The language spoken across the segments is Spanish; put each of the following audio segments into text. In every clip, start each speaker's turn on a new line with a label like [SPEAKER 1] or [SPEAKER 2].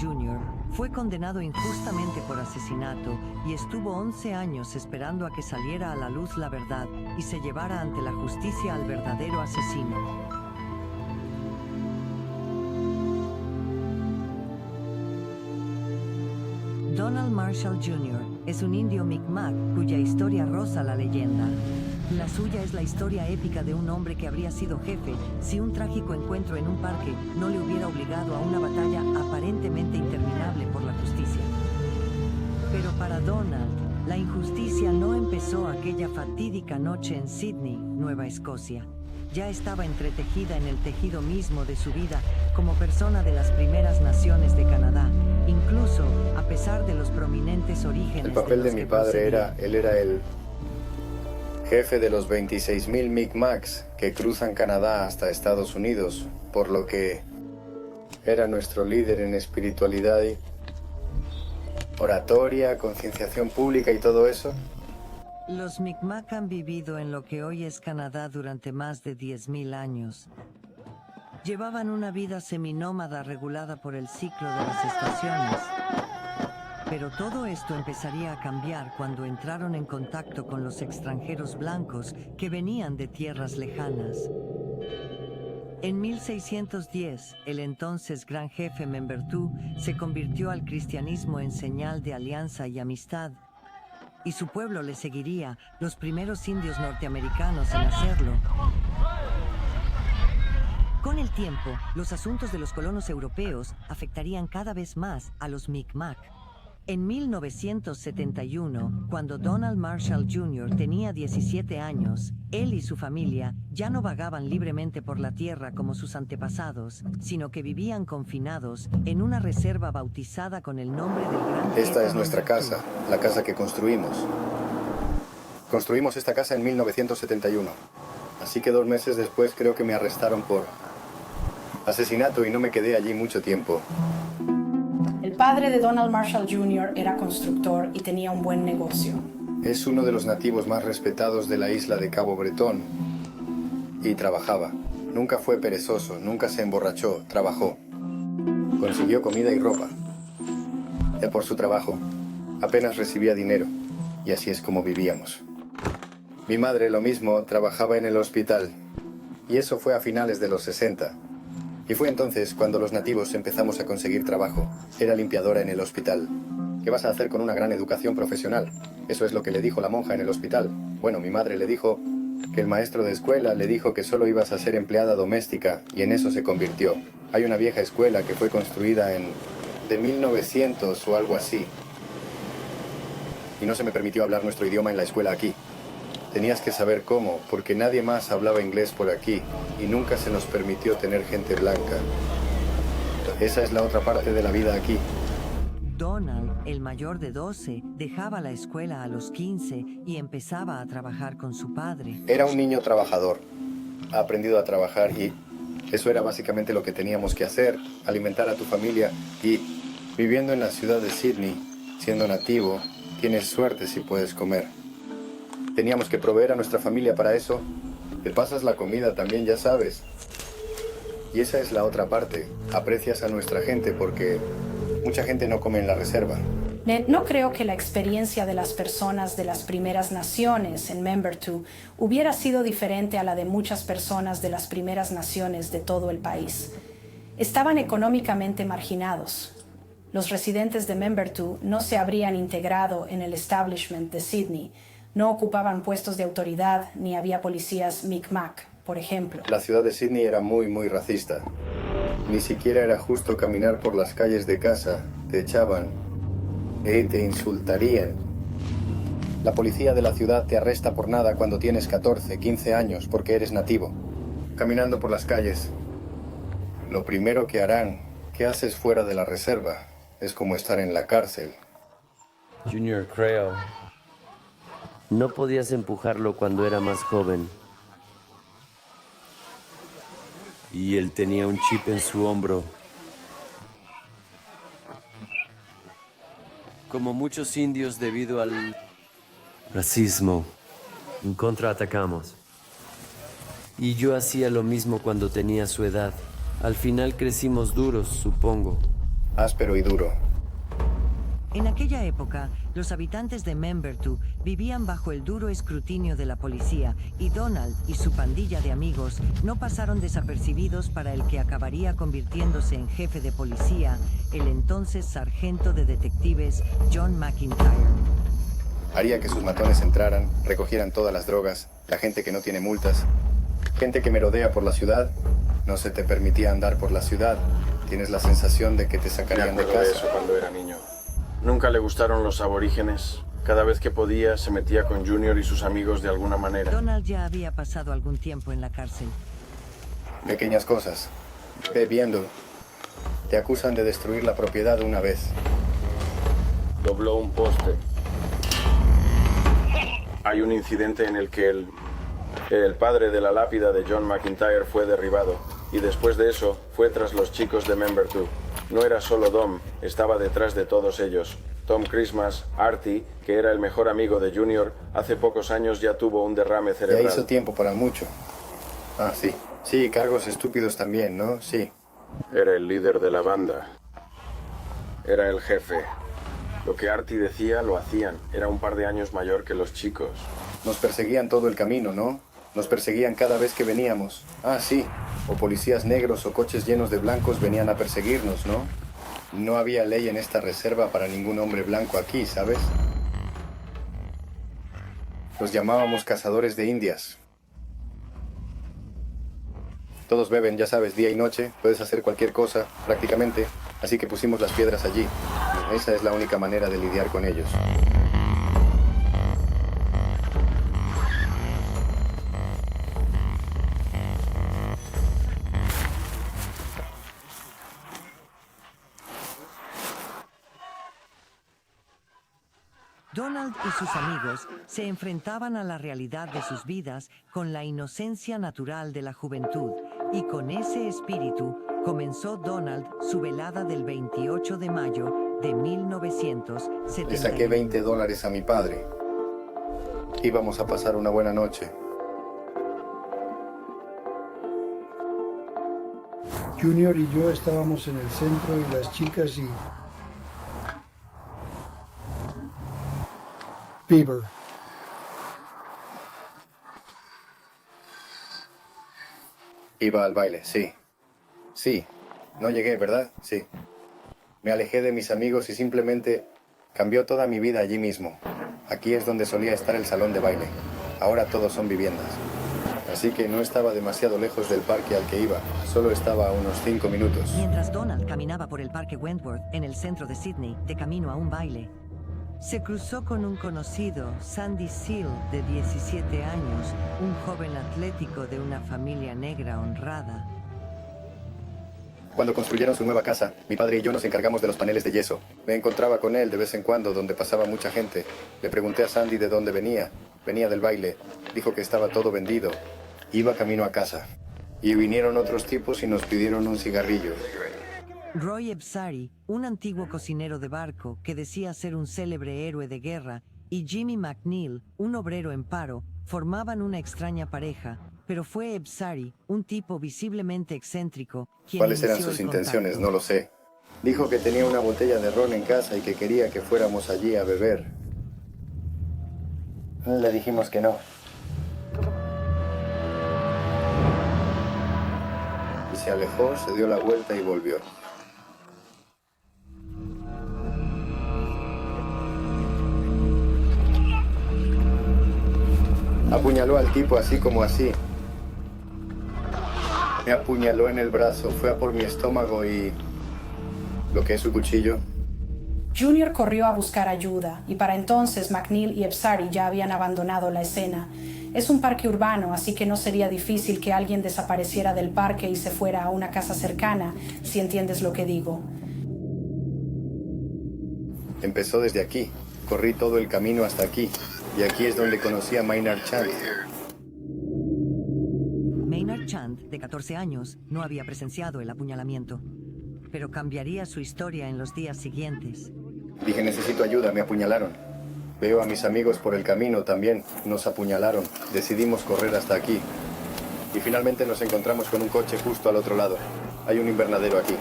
[SPEAKER 1] Jr. fue condenado injustamente por asesinato y estuvo 11 años esperando a que saliera a la luz la verdad y se llevara ante la justicia al verdadero asesino. Donald Marshall Jr. es un indio Mi'kmaq cuya historia roza la leyenda. La suya es la historia épica de un hombre que habría sido jefe si un trágico encuentro en un parque no le hubiera obligado a una batalla aparentemente interminable por la justicia. Pero para Donald, la injusticia no empezó aquella fatídica noche en Sydney, Nueva Escocia. Ya estaba entretejida en el tejido mismo de su vida como persona de las primeras naciones de Canadá, incluso a pesar de los prominentes orígenes.
[SPEAKER 2] El papel de mi padre era el jefe de los 26,000 Mi'kmaqs que cruzan Canadá hasta Estados Unidos, por lo que era nuestro líder en espiritualidad y oratoria, concienciación pública y todo eso.
[SPEAKER 1] Los Mi'kmaq han vivido en lo que hoy es Canadá durante más de 10,000 años. Llevaban una vida seminómada regulada por el ciclo de las estaciones. Pero todo esto empezaría a cambiar cuando entraron en contacto con los extranjeros blancos que venían de tierras lejanas. En 1610, el entonces gran jefe Membertou se convirtió al cristianismo en señal de alianza y amistad. Y su pueblo le seguiría, los primeros indios norteamericanos en hacerlo. Con el tiempo, los asuntos de los colonos europeos afectarían cada vez más a los Mi'kmaq. En 1971, cuando Donald Marshall Jr. tenía 17 años, él y su familia ya no vagaban libremente por la tierra como sus antepasados, sino que vivían confinados en una reserva bautizada con el nombre del gran jefe.
[SPEAKER 2] Esta es nuestra casa, la casa que construimos. Construimos esta casa en 1971. Así que 2 meses después creo que me arrestaron por asesinato y no me quedé allí mucho tiempo.
[SPEAKER 3] El padre de Donald Marshall Jr. era constructor y tenía un buen negocio.
[SPEAKER 2] Es uno de los nativos más respetados de la isla de Cabo Bretón. Y trabajaba. Nunca fue perezoso, nunca se emborrachó, trabajó. Consiguió comida y ropa. Por su trabajo. Apenas recibía dinero. Y así es como vivíamos. Mi madre, lo mismo, trabajaba en el hospital. Y eso fue a finales de los 60. Y fue entonces cuando los nativos empezamos a conseguir trabajo. Era limpiadora en el hospital. ¿Qué vas a hacer con una gran educación profesional? Eso es lo que le dijo la monja en el hospital. Bueno, mi madre le dijo que el maestro de escuela le dijo que solo ibas a ser empleada doméstica, y en eso se convirtió. Hay una vieja escuela que fue construida de 1900 o algo así. Y no se me permitió hablar nuestro idioma en la escuela aquí. Tenías que saber cómo, porque nadie más hablaba inglés por aquí y nunca se nos permitió tener gente blanca. Esa es la otra parte de la vida aquí.
[SPEAKER 1] Donald, el mayor de 12, dejaba la escuela a los 15 y empezaba a trabajar con su padre.
[SPEAKER 2] Era un niño trabajador. Ha aprendido a trabajar y eso era básicamente lo que teníamos que hacer, alimentar a tu familia. Y viviendo en la ciudad de Sydney, siendo nativo, tienes suerte si puedes comer. Teníamos que proveer a nuestra familia para eso. Te pasas la comida también, ya sabes. Y esa es la otra parte. Aprecias a nuestra gente porque mucha gente no come en la reserva.
[SPEAKER 3] No creo que la experiencia de las personas de las primeras naciones en Membertou hubiera sido diferente a la de muchas personas de las primeras naciones de todo el país. Estaban económicamente marginados. Los residentes de Membertou no se habrían integrado en el establishment de Sydney. No ocupaban puestos de autoridad ni había policías Mi'kmaq, por ejemplo.
[SPEAKER 2] La ciudad de Sydney era muy racista. Ni siquiera era justo caminar por las calles de casa. Te echaban y te insultarían. La policía de la ciudad te arresta por nada cuando tienes 14, 15 años porque eres nativo. Caminando por las calles. Lo primero que harán, ¿qué haces fuera de la reserva? Es como estar en la cárcel.
[SPEAKER 4] Junior, creo. No podías empujarlo cuando era más joven. Y él tenía un chip en su hombro. Como muchos indios debido al racismo, contraatacamos. Y yo hacía lo mismo cuando tenía su edad. Al final crecimos duros, supongo.
[SPEAKER 2] áspero y duro.
[SPEAKER 1] En aquella época, los habitantes de Membertou vivían bajo el duro escrutinio de la policía y Donald y su pandilla de amigos no pasaron desapercibidos para el que acabaría convirtiéndose en jefe de policía, el entonces sargento de detectives John McIntyre.
[SPEAKER 2] Haría que sus matones entraran, recogieran todas las drogas, la gente que no tiene multas, gente que merodea por la ciudad. No se te permitía andar por la ciudad. Tienes la sensación de que te sacarían de casa.
[SPEAKER 5] Eso cuando era niño. Nunca le gustaron los aborígenes. Cada vez que podía se metía con Junior y sus amigos de alguna manera.
[SPEAKER 1] Donald ya había pasado algún tiempo en la cárcel.
[SPEAKER 2] Pequeñas cosas. Bebiendo. Te acusan de destruir la propiedad una vez.
[SPEAKER 5] Dobló un poste. Hay un incidente en el que el padre de la lápida de John McIntyre fue derribado. Y después de eso, fue tras los chicos de Membertou. No era solo Dom, estaba detrás de todos ellos. Tom Christmas, Artie, que era el mejor amigo de Junior, hace pocos años ya tuvo un derrame cerebral.
[SPEAKER 2] Ya hizo tiempo para mucho. Ah, sí. Sí, cargos estúpidos también, ¿no? Sí.
[SPEAKER 5] Era el líder de la banda. Era el jefe. Lo que Artie decía, lo hacían. Era un par de años mayor que los chicos.
[SPEAKER 2] Nos perseguían todo el camino, ¿no? Nos perseguían cada vez que veníamos. Ah, sí. O policías negros o coches llenos de blancos venían a perseguirnos, ¿no? No había ley en esta reserva para ningún hombre blanco aquí, ¿sabes? Los llamábamos cazadores de indias. Todos beben, ya sabes, día y noche. Puedes hacer cualquier cosa, prácticamente. Así que pusimos las piedras allí. Esa es la única manera de lidiar con ellos.
[SPEAKER 1] Donald y sus amigos se enfrentaban a la realidad de sus vidas con la inocencia natural de la juventud, y con ese espíritu comenzó Donald su velada del 28 de mayo de 1970.
[SPEAKER 2] Le saqué $20 a mi padre. Íbamos a pasar una buena noche.
[SPEAKER 6] Junior y yo estábamos en el centro y las chicas y... Bieber.
[SPEAKER 2] Iba al baile, sí. Sí. No llegué, ¿verdad? Sí. Me alejé de mis amigos y simplemente cambió toda mi vida allí mismo. Aquí es donde solía estar el salón de baile. Ahora todos son viviendas. Así que no estaba demasiado lejos del parque al que iba. Solo estaba a unos 5 minutos.
[SPEAKER 1] Mientras Donald caminaba por el parque Wentworth en el centro de Sydney, de camino a un baile, se cruzó con un conocido, Sandy Seal, de 17 años, un joven atlético de una familia negra honrada.
[SPEAKER 2] Cuando construyeron su nueva casa, mi padre y yo nos encargamos de los paneles de yeso. Me encontraba con él de vez en cuando, donde pasaba mucha gente. Le pregunté a Sandy de dónde venía. Venía del baile. Dijo que estaba todo vendido. Iba camino a casa. Y vinieron otros tipos y nos pidieron un cigarrillo.
[SPEAKER 1] Roy Ebsari, un antiguo cocinero de barco que decía ser un célebre héroe de guerra, y Jimmy McNeil, un obrero en paro, formaban una extraña pareja, pero fue Ebsari, un tipo visiblemente excéntrico, quien
[SPEAKER 2] ¿Cuáles eran
[SPEAKER 1] inició
[SPEAKER 2] sus
[SPEAKER 1] el
[SPEAKER 2] intenciones?
[SPEAKER 1] contacto.
[SPEAKER 2] No lo sé. Dijo que tenía una botella de ron en casa y que quería que fuéramos allí a beber. Le dijimos que no. Y se alejó, se dio la vuelta y volvió. Apuñaló al tipo así como así. Me apuñaló en el brazo, fue a por mi estómago y... bloqueé su cuchillo.
[SPEAKER 3] Junior corrió a buscar ayuda, y para entonces McNeil y Ebsari ya habían abandonado la escena. Es un parque urbano, así que no sería difícil que alguien desapareciera del parque y se fuera a una casa cercana, si entiendes lo que digo.
[SPEAKER 2] Empezó desde aquí. Corrí todo el camino hasta aquí. Y aquí es donde conocí a Maynard Chand.
[SPEAKER 1] Maynard Chand, de 14 años, no había presenciado el apuñalamiento, pero cambiaría su historia en los días siguientes.
[SPEAKER 2] Dije, necesito ayuda, me apuñalaron. Veo a mis amigos por el camino también. Nos apuñalaron. Decidimos correr hasta aquí. Y finalmente nos encontramos con un coche justo al otro lado. Hay un invernadero aquí.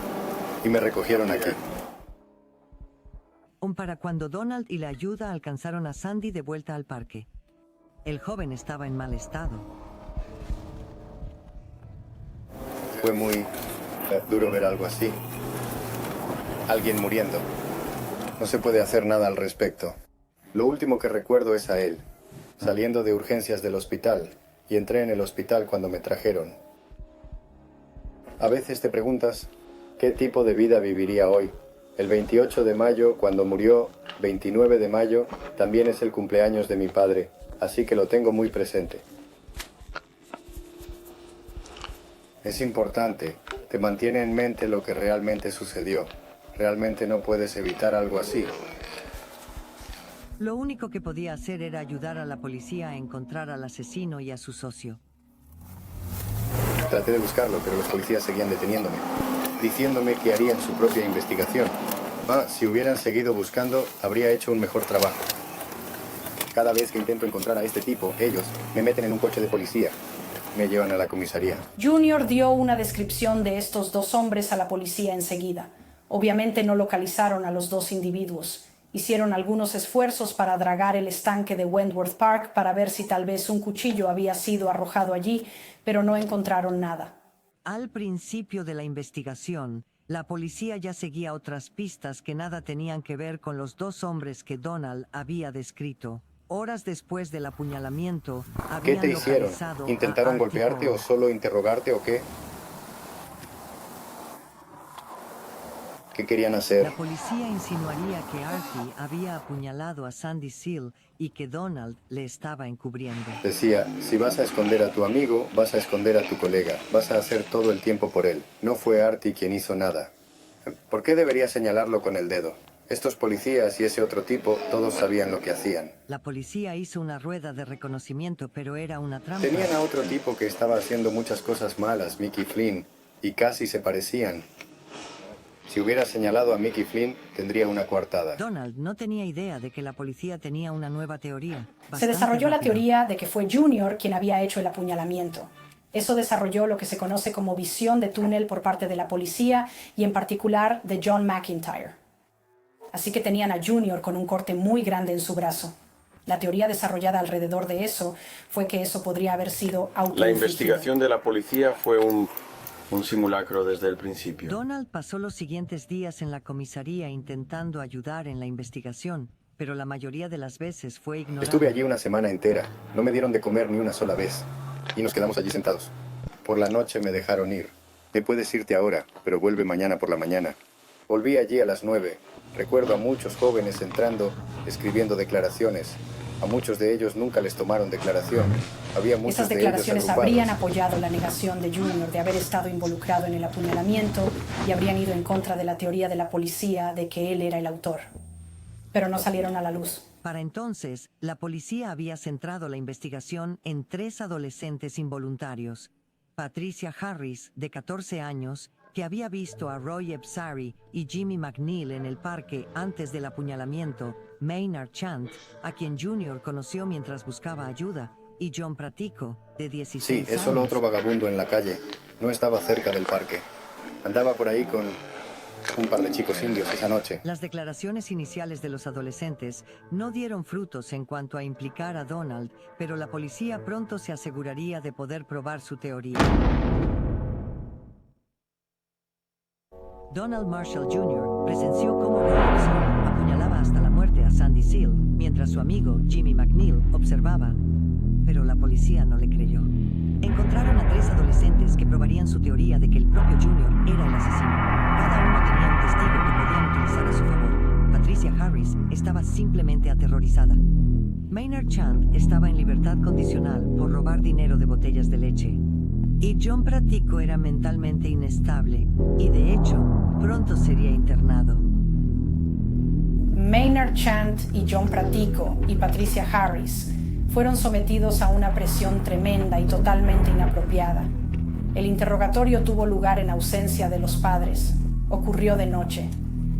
[SPEAKER 2] Y me recogieron aquí.
[SPEAKER 1] llegaron para cuando Donald y la ayuda alcanzaron a Sandy de vuelta al parque. El joven estaba en mal estado.
[SPEAKER 2] Fue muy duro ver algo así. Alguien muriendo. No se puede hacer nada al respecto. Lo último que recuerdo es a él, saliendo de urgencias del hospital, y entré en el hospital cuando me trajeron. A veces te preguntas, ¿qué tipo de vida viviría hoy? El 28 de mayo, cuando murió, 29 de mayo, también es el cumpleaños de mi padre, así que lo tengo muy presente. Es importante, te mantiene en mente lo que realmente sucedió. Realmente no puedes evitar algo así.
[SPEAKER 1] Lo único que podía hacer era ayudar a la policía a encontrar al asesino y a su socio.
[SPEAKER 2] Traté de buscarlo, pero los policías seguían deteniéndome, diciéndome que harían su propia investigación. Si hubieran seguido buscando, habría hecho un mejor trabajo. Cada vez que intento encontrar a este tipo, ellos me meten en un coche de policía. Me llevan a la comisaría.
[SPEAKER 3] Junior dio una descripción de estos dos hombres a la policía enseguida. Obviamente no localizaron a los dos individuos. Hicieron algunos esfuerzos para dragar el estanque de Wentworth Park para ver si tal vez un cuchillo había sido arrojado allí, pero no encontraron nada.
[SPEAKER 1] Al principio de la investigación, la policía ya seguía otras pistas que nada tenían que ver con los dos hombres que Donald había descrito. Horas después del apuñalamiento,
[SPEAKER 2] ¿Qué
[SPEAKER 1] habían
[SPEAKER 2] te hicieron?
[SPEAKER 1] localizado
[SPEAKER 2] ¿Intentaron
[SPEAKER 1] a
[SPEAKER 2] golpearte
[SPEAKER 1] Artie
[SPEAKER 2] o solo interrogarte o qué? ¿Qué querían hacer?
[SPEAKER 1] La policía insinuaría que Artie había apuñalado a Sandy Seal y que Donald le estaba encubriendo.
[SPEAKER 2] Decía, si vas a esconder a tu amigo, vas a esconder a tu colega. Vas a hacer todo el tiempo por él. No fue Artie quien hizo nada. ¿Por qué debería señalarlo con el dedo? Estos policías y ese otro tipo, todos sabían lo que hacían.
[SPEAKER 1] La policía hizo una rueda de reconocimiento, pero era una trampa.
[SPEAKER 2] Tenían a otro tipo que estaba haciendo muchas cosas malas, Mickey Flynn, y casi se parecían. Si hubiera señalado a Mickey Flynn, tendría una coartada.
[SPEAKER 1] Donald no tenía idea de que la policía tenía una nueva teoría.
[SPEAKER 3] Se desarrolló la teoría de que fue Junior quien había hecho el apuñalamiento. Eso desarrolló lo que se conoce como visión de túnel por parte de la policía y en particular de John McIntyre. Así que tenían a Junior con un corte muy grande en su brazo. La teoría desarrollada alrededor de eso fue que eso podría haber sido autoinfligido.
[SPEAKER 5] La investigación de la policía fue un simulacro desde el principio.
[SPEAKER 1] Donald pasó los siguientes días en la comisaría intentando ayudar en la investigación, pero la mayoría de las veces fue ignorado.
[SPEAKER 2] Estuve allí una semana entera. No me dieron de comer ni una sola vez. Y nos quedamos allí sentados. Por la noche me dejaron ir. Te puedes irte ahora, pero vuelve mañana por la mañana. Volví allí a las 9. Recuerdo a muchos jóvenes entrando, escribiendo declaraciones. A muchos de ellos nunca les tomaron declaración. Había muchos
[SPEAKER 3] Esas
[SPEAKER 2] de ellos
[SPEAKER 3] declaraciones
[SPEAKER 2] agrupados.
[SPEAKER 3] habrían apoyado la negación de Junior de haber estado involucrado en el apuñalamiento y habrían ido en contra de la teoría de la policía de que él era el autor. Pero no salieron a la luz.
[SPEAKER 1] Para entonces, la policía había centrado la investigación en 3 adolescentes involuntarios. Patricia Harris, de 14 años, que había visto a Roy Ebsari y Jimmy McNeil en el parque antes del apuñalamiento, Maynard Chant, a quien Junior conoció mientras buscaba ayuda, y John Pratico, de 16
[SPEAKER 2] Sí,
[SPEAKER 1] años.
[SPEAKER 2] es solo otro vagabundo en la calle. No estaba cerca del parque. Andaba por ahí con un par de chicos indios esa noche.
[SPEAKER 1] Las declaraciones iniciales de los adolescentes no dieron frutos en cuanto a implicar a Donald, pero la policía pronto se aseguraría de poder probar su teoría. Donald Marshall Jr. presenció cómo Roy Ebsari apuñalaba hasta la muerte a Sandy Seal, mientras su amigo Jimmy McNeil observaba, pero la policía no le creyó. Encontraron a 3 adolescentes que probarían su teoría de que el propio Junior era el asesino. Cada uno tenía un testigo que podían utilizar a su favor. Patricia Harris estaba simplemente aterrorizada. Maynard Chant estaba en libertad condicional por robar dinero de botellas de leche. Y John Pratico era mentalmente inestable y, de hecho, pronto sería internado.
[SPEAKER 3] Maynard Chant y John Pratico y Patricia Harris fueron sometidos a una presión tremenda y totalmente inapropiada. El interrogatorio tuvo lugar en ausencia de los padres. Ocurrió de noche.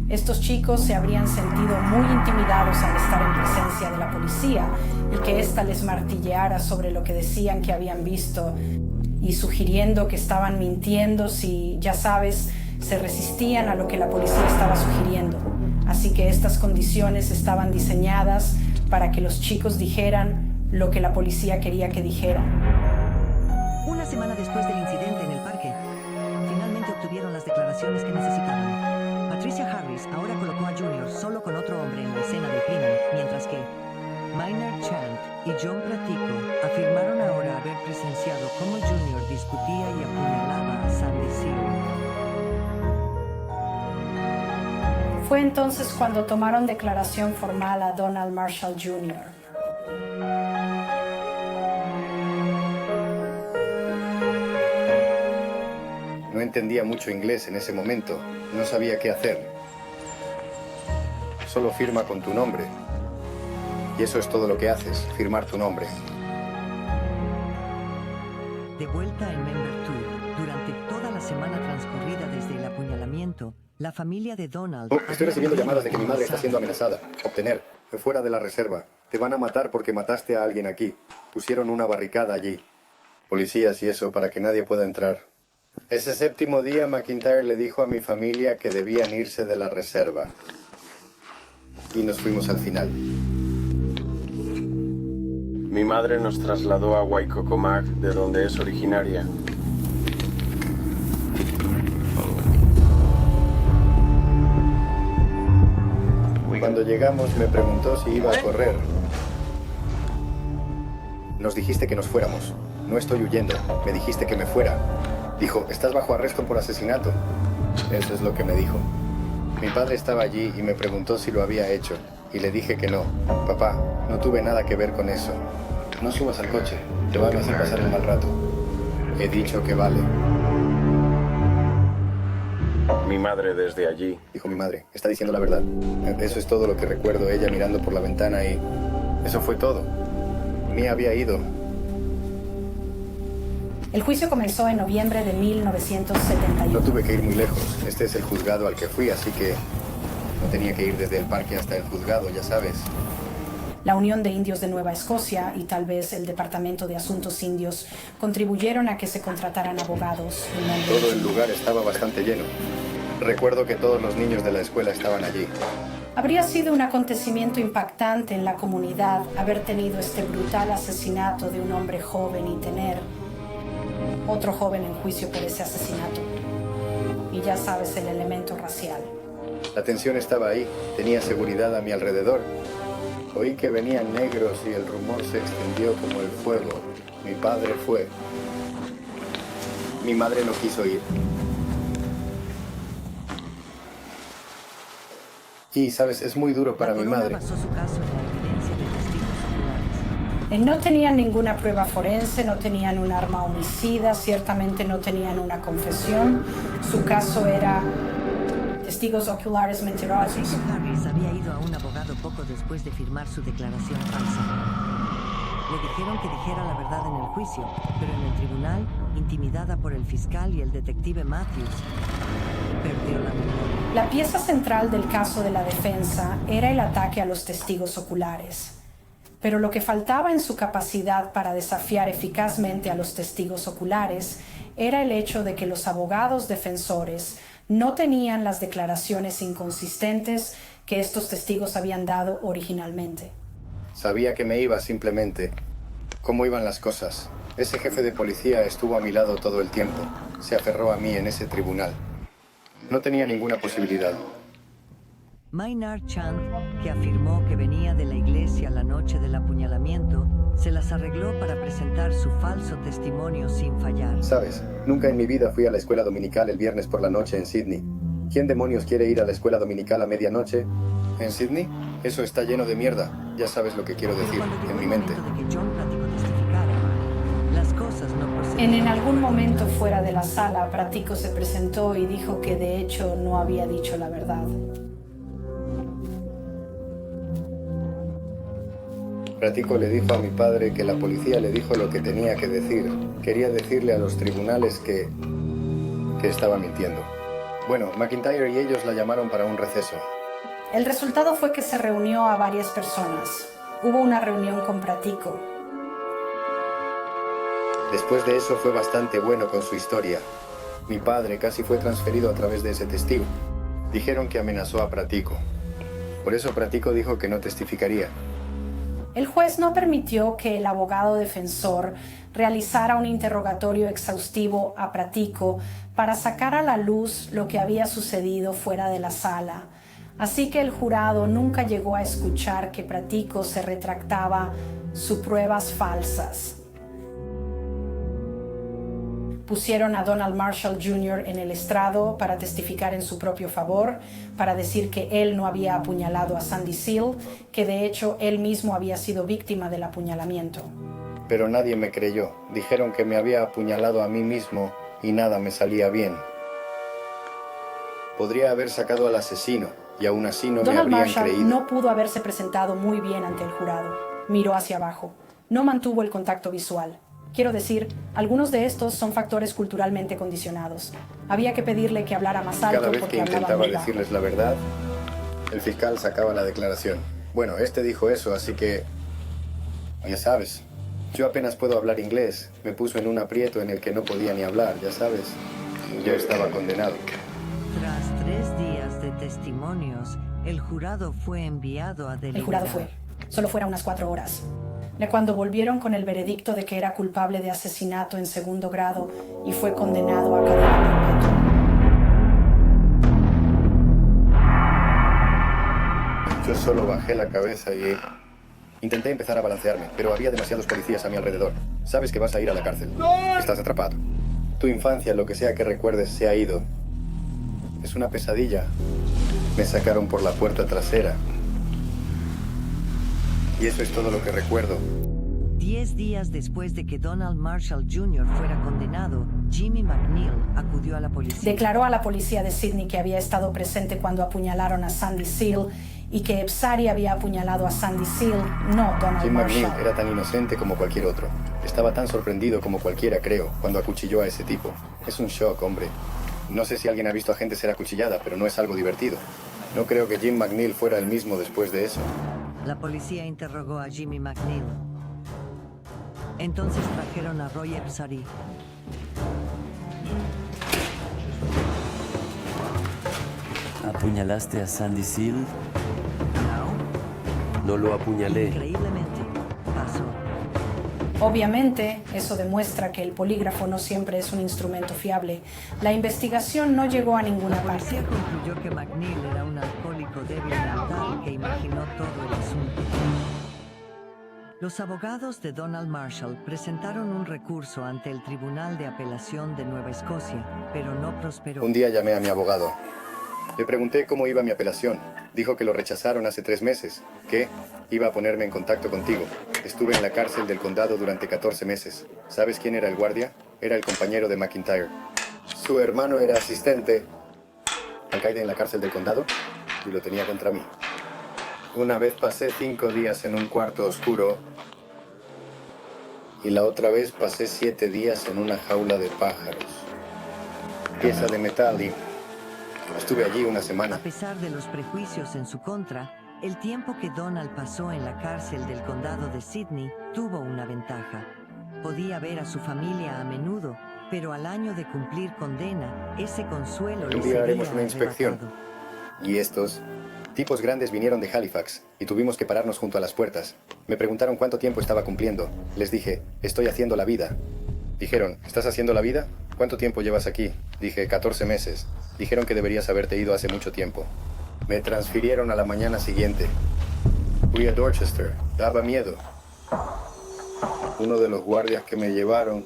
[SPEAKER 3] Estos chicos se habrían sentido muy intimidados al estar en presencia de la policía y que ésta les martilleara sobre lo que decían que habían visto y sugiriendo que estaban mintiendo si, ya sabes, se resistían a lo que la policía estaba sugiriendo. Así que estas condiciones estaban diseñadas para que los chicos dijeran lo que la policía quería que dijeran.
[SPEAKER 1] Una semana después del incidente en el parque, finalmente obtuvieron las declaraciones que necesitaban. Patricia Harris ahora colocó a Junior solo con otro hombre en la escena del crimen, mientras que Maynard Chant y John Pratico afirmaron ahora haber presenciado cómo Junior discutía y apuñalaba a Sandy Seal.
[SPEAKER 3] Fue entonces cuando tomaron declaración formal a Donald Marshall Jr.
[SPEAKER 2] No entendía mucho inglés en ese momento. No sabía qué hacer. Solo firma con tu nombre. Y eso es todo lo que haces, firmar tu nombre.
[SPEAKER 1] De vuelta en Member 2, durante toda la semana transcurrida desde el apuñalamiento, la familia de Donald...
[SPEAKER 2] Estoy recibiendo llamadas de que mi madre está siendo amenazada. Obtener. Fue fuera de la reserva. Te van a matar porque mataste a alguien aquí. Pusieron una barricada allí. Policías y eso para que nadie pueda entrar. Ese séptimo día, McIntyre le dijo a mi familia que debían irse de la reserva. Y nos fuimos al final.
[SPEAKER 5] Mi madre nos trasladó a Waikokomak, de donde es originaria.
[SPEAKER 2] Cuando llegamos me preguntó si iba a correr. Nos dijiste que nos fuéramos. No estoy huyendo. Me dijiste que me fuera. Dijo, estás bajo arresto por asesinato. Eso es lo que me dijo. Mi padre estaba allí y me preguntó si lo había hecho. Y le dije que no. Papá, no tuve nada que ver con eso. No subas al coche. Te van a hacer pasar un mal rato. He dicho que vale.
[SPEAKER 5] Mi madre desde allí.
[SPEAKER 2] Dijo mi madre. Está diciendo la verdad. Eso es todo lo que recuerdo. Ella mirando por la ventana y... Eso fue todo. Ni había ido.
[SPEAKER 3] El juicio comenzó en noviembre de 1971.
[SPEAKER 2] No tuve que ir muy lejos. Este es el juzgado al que fui, así que no tenía que ir desde el parque hasta el juzgado, ya sabes.
[SPEAKER 3] La Unión de Indios de Nueva Escocia y tal vez el Departamento de Asuntos Indios contribuyeron a que se contrataran abogados.
[SPEAKER 2] Todo el lugar estaba bastante lleno. Recuerdo que todos los niños de la escuela estaban allí.
[SPEAKER 3] Habría sido un acontecimiento impactante en la comunidad haber tenido este brutal asesinato de un hombre joven y tener otro joven en juicio por ese asesinato. Y ya sabes, el elemento racial.
[SPEAKER 2] La tensión estaba ahí. Tenía seguridad a mi alrededor. Oí que venían negros y el rumor se extendió como el fuego. Mi padre fue. Mi madre no quiso ir. Y, sabes, es muy duro para mi madre.
[SPEAKER 1] Basó su caso en la evidencia de testigos oculares.
[SPEAKER 3] No tenían ninguna prueba forense, no tenían un arma homicida, ciertamente no tenían una confesión. Su caso era testigos oculares mentirosos.
[SPEAKER 1] Patricia Harris había ido a un abogado poco después de firmar su declaración falsa. Le dijeron que dijera la verdad en el juicio, pero en el tribunal, intimidada por el fiscal y el detective Matthews, perdió la memoria.
[SPEAKER 3] La pieza central del caso de la defensa era el ataque a los testigos oculares. Pero lo que faltaba en su capacidad para desafiar eficazmente a los testigos oculares era el hecho de que los abogados defensores no tenían las declaraciones inconsistentes que estos testigos habían dado originalmente.
[SPEAKER 2] Sabía que me iba simplemente. ¿Cómo iban las cosas? Ese jefe de policía estuvo a mi lado todo el tiempo. Se aferró a mí en ese tribunal. No tenía ninguna posibilidad.
[SPEAKER 1] Maynard Chant, que afirmó que venía de la iglesia la noche del apuñalamiento, se las arregló para presentar su falso testimonio sin fallar.
[SPEAKER 2] Sabes, nunca en mi vida fui a la escuela dominical el viernes por la noche en Sydney. ¿Quién demonios quiere ir a la escuela dominical a medianoche? ¿En Sydney? Eso está lleno de mierda. Ya sabes lo que quiero decir, en mi mente.
[SPEAKER 1] De que John Pratico testificara, las cosas no procedían.
[SPEAKER 3] En algún momento fuera de la sala, Pratico se presentó y dijo que de hecho no había dicho la verdad.
[SPEAKER 2] Pratico le dijo a mi padre que la policía le dijo lo que tenía que decir. Quería decirle a los tribunales que estaba mintiendo. Bueno, McIntyre y ellos la llamaron para un receso.
[SPEAKER 3] El resultado fue que se reunió a varias personas. Hubo una reunión con Pratico.
[SPEAKER 2] Después de eso fue bastante bueno con su historia. Mi padre casi fue transferido a través de ese testigo. Dijeron que amenazó a Pratico. Por eso Pratico dijo que no testificaría.
[SPEAKER 3] El juez no permitió que el abogado defensor realizara un interrogatorio exhaustivo a Pratico para sacar a la luz lo que había sucedido fuera de la sala. Así que el jurado nunca llegó a escuchar que Pratico se retractaba sus pruebas falsas. Pusieron a Donald Marshall Jr. en el estrado para testificar en su propio favor, para decir que él no había apuñalado a Sandy Seal, que de hecho él mismo había sido víctima del apuñalamiento.
[SPEAKER 2] Pero nadie me creyó. Dijeron que me había apuñalado a mí mismo y nada me salía bien. Podría haber sacado al asesino y aún así no me
[SPEAKER 3] Donald
[SPEAKER 2] habrían
[SPEAKER 3] Marshall
[SPEAKER 2] creído.
[SPEAKER 3] no pudo haberse presentado muy bien ante el jurado. Miró hacia abajo. No mantuvo el contacto visual. Quiero decir, algunos de estos son factores culturalmente condicionados. Había que pedirle que hablara más alto
[SPEAKER 2] Cada vez
[SPEAKER 3] porque
[SPEAKER 2] que
[SPEAKER 3] hablaba
[SPEAKER 2] intentaba
[SPEAKER 3] muy bajo.
[SPEAKER 2] decirles la verdad, el fiscal sacaba la declaración. Bueno, este dijo eso, así que... Ya sabes, yo apenas puedo hablar inglés. Me puso en un aprieto en el que no podía ni hablar, ya sabes. Yo estaba condenado.
[SPEAKER 1] Tras 3 días de testimonios, el jurado fue enviado a deliberar.
[SPEAKER 3] El jurado fue. Solo fuera unas 4 horas. De cuando volvieron con el veredicto de que era culpable de asesinato en 2º grado y fue condenado a cadena perpetua.
[SPEAKER 2] Yo solo bajé la cabeza y... Intenté empezar a balancearme, pero había demasiados policías a mi alrededor. Sabes que vas a ir a la cárcel. Estás atrapado. Tu infancia, lo que sea que recuerdes, se ha ido. Es una pesadilla. Me sacaron por la puerta trasera. Y eso es todo lo que recuerdo.
[SPEAKER 1] 10 días después de que Donald Marshall Jr. fuera condenado, Jimmy McNeil acudió a la policía.
[SPEAKER 3] Declaró a la policía de Sydney que había estado presente cuando apuñalaron a Sandy Seal y que Ebsari había apuñalado a Sandy Seal, no Donald
[SPEAKER 2] Jim McNeil
[SPEAKER 3] Marshall.
[SPEAKER 2] era tan inocente como cualquier otro. Estaba tan sorprendido como cualquiera, creo, cuando acuchilló a ese tipo. Es un shock, hombre. No sé si alguien ha visto a gente ser acuchillada, pero no es algo divertido. No creo que Jim McNeil fuera el mismo después de eso.
[SPEAKER 1] La policía interrogó a Jimmy McNeil. Entonces trajeron a Roy Ebsari.
[SPEAKER 4] ¿Apuñalaste a Sandy Seal?
[SPEAKER 1] No,
[SPEAKER 4] No lo apuñalé.
[SPEAKER 1] increíblemente, pasó.
[SPEAKER 3] Obviamente, eso demuestra que el polígrafo no siempre es un instrumento fiable. La investigación no llegó a ninguna
[SPEAKER 1] La
[SPEAKER 3] parte.
[SPEAKER 1] policía concluyó que McNeil era un alcohólico débil mental que imaginó todo el asunto. Los abogados de Donald Marshall presentaron un recurso ante el Tribunal de Apelación de Nueva Escocia, pero no prosperó.
[SPEAKER 2] Un día llamé a mi abogado. Le pregunté cómo iba mi apelación. Dijo que lo rechazaron hace 3 meses. Que iba a ponerme en contacto contigo. Estuve en la cárcel del condado durante 14 meses. ¿Sabes quién era el guardia? Era el compañero de McIntyre. Su hermano era asistente alcaide en la cárcel del condado y lo tenía contra mí. Una vez pasé 5 días en un cuarto oscuro y la otra vez pasé 7 días en una jaula de pájaros. Pieza de metal y estuve allí una semana.
[SPEAKER 1] A pesar de los prejuicios en su contra, el tiempo que Donald pasó en la cárcel del condado de Sydney tuvo una ventaja. Podía ver a su familia a menudo, pero al año de cumplir condena, ese consuelo le
[SPEAKER 2] Un día haremos
[SPEAKER 1] sería
[SPEAKER 2] una inspección.
[SPEAKER 1] arrebatado.
[SPEAKER 2] Y estos tipos grandes vinieron de Halifax y tuvimos que pararnos junto a las puertas. Me preguntaron cuánto tiempo estaba cumpliendo. Les dije, estoy haciendo la vida. Dijeron, ¿estás haciendo la vida? ¿Cuánto tiempo llevas aquí? Dije, 14 meses. Dijeron que deberías haberte ido hace mucho tiempo. Me transfirieron a la mañana siguiente. Fui a Dorchester. Daba miedo. Uno de los guardias que me llevaron...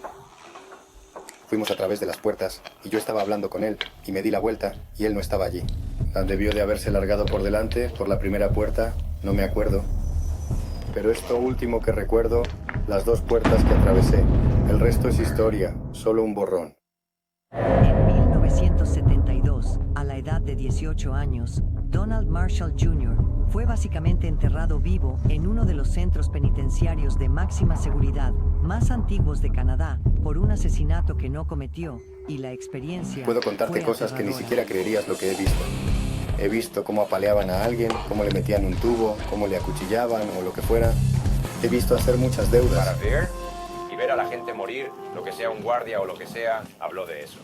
[SPEAKER 2] Fuimos a través de las puertas y yo estaba hablando con él y me di la vuelta y él no estaba allí. Debió de haberse largado por delante, por la primera puerta, no me acuerdo. Pero esto último que recuerdo, las 2 puertas que atravesé. El resto es historia, solo un borrón.
[SPEAKER 1] En 1972, a la edad de 18 años, Donald Marshall Jr. fue básicamente enterrado vivo en uno de los centros penitenciarios de máxima seguridad más antiguos de Canadá por un asesinato que no cometió, y la experiencia
[SPEAKER 2] Puedo contarte
[SPEAKER 1] fue
[SPEAKER 2] cosas que ni
[SPEAKER 1] aterradora.
[SPEAKER 2] siquiera creerías lo que he visto. He visto cómo apaleaban a alguien, cómo le metían un tubo, cómo le acuchillaban o lo que fuera. He visto hacer muchas
[SPEAKER 7] Para
[SPEAKER 2] deudas.
[SPEAKER 7] ver y ver a la gente morir, lo que sea un guardia o lo que sea, habló de eso.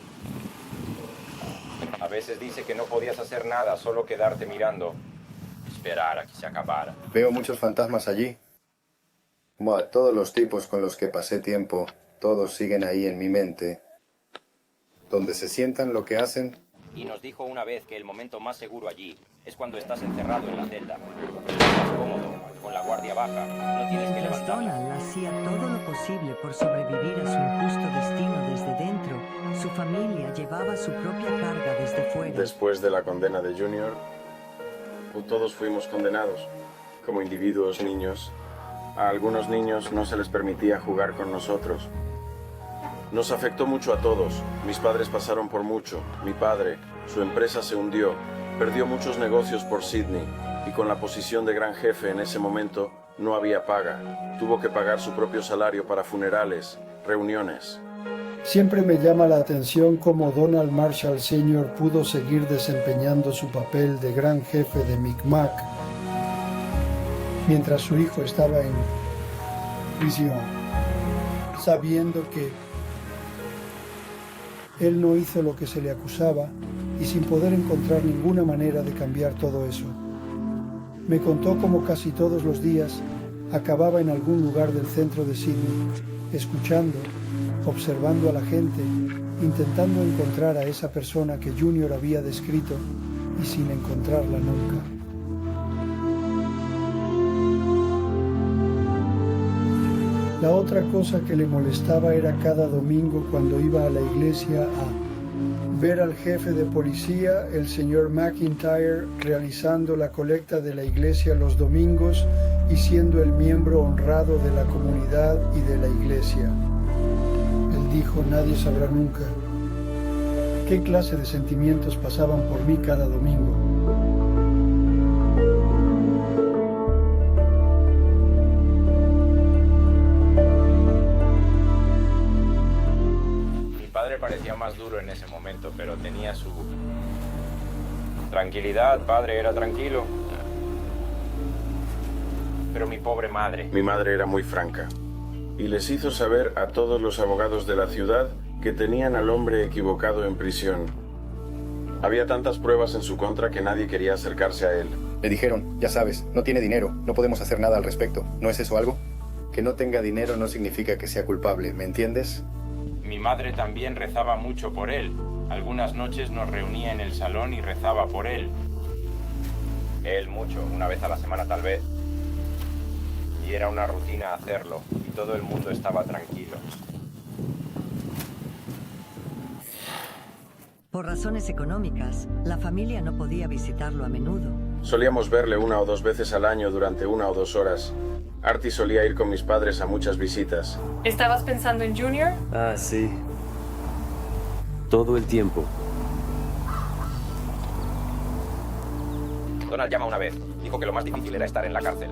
[SPEAKER 7] A veces dice que no podías hacer nada, solo quedarte mirando. esperar a que se acabara.
[SPEAKER 2] Veo muchos fantasmas allí. Buah, todos los tipos con los que pasé tiempo, todos siguen ahí en mi mente. Donde se sientan, lo que hacen.
[SPEAKER 7] Y nos dijo una vez que el momento más seguro allí es cuando estás encerrado en la celda. Es más cómodo, con la guardia baja. No tienes que
[SPEAKER 1] Mientras
[SPEAKER 7] levantarla.
[SPEAKER 1] Donald hacía todo lo posible por sobrevivir a su injusto destino desde dentro, su familia llevaba su propia carga desde fuera.
[SPEAKER 5] Después de la condena de Junior, todos fuimos condenados, como individuos niños. A algunos niños no se les permitía jugar con nosotros. Nos afectó mucho a todos. Mis padres pasaron por mucho. Mi padre, su empresa se hundió, perdió muchos negocios por Sydney y con la posición de gran jefe en ese momento no había paga. Tuvo que pagar su propio salario para funerales, reuniones.
[SPEAKER 6] Siempre me llama la atención cómo Donald Marshall Sr. pudo seguir desempeñando su papel de gran jefe de Micmac mientras su hijo estaba en prisión, sabiendo que él no hizo lo que se le acusaba y sin poder encontrar ninguna manera de cambiar todo eso. Me contó cómo casi todos los días acababa en algún lugar del centro de Sydney, escuchando, observando a la gente, intentando encontrar a esa persona que Junior había descrito y sin encontrarla nunca. La otra cosa que le molestaba era cada domingo cuando iba a la iglesia a ver al jefe de policía, el señor McIntyre, realizando la colecta de la iglesia los domingos y siendo el miembro honrado de la comunidad y de la iglesia. Él dijo, nadie sabrá nunca qué clase de sentimientos pasaban por mí cada domingo.
[SPEAKER 7] Parecía más duro en ese momento, pero tenía su tranquilidad. Padre era tranquilo. Pero mi pobre madre.
[SPEAKER 5] Mi madre era muy franca y les hizo saber a todos los abogados de la ciudad que tenían al hombre equivocado en prisión. Había tantas pruebas en su contra que nadie quería acercarse a él.
[SPEAKER 2] Le dijeron, ya sabes, no tiene dinero, no podemos hacer nada al respecto. ¿No es eso algo? Que no tenga dinero no significa que sea culpable, ¿me entiendes?
[SPEAKER 7] Mi madre también rezaba mucho por él. Algunas noches nos reunía en el salón y rezaba por él. Él mucho, una vez a la semana tal vez. Y era una rutina hacerlo, y todo el mundo estaba tranquilo.
[SPEAKER 1] Por razones económicas, la familia no podía visitarlo a menudo.
[SPEAKER 5] Solíamos verle 1 o 2 veces al año durante 1 o 2 horas. Artie solía ir con mis padres a muchas visitas.
[SPEAKER 8] ¿Estabas pensando en Junior?
[SPEAKER 4] Ah, sí. Todo el tiempo.
[SPEAKER 7] Donald llama una vez. Dijo que lo más difícil era estar en la cárcel.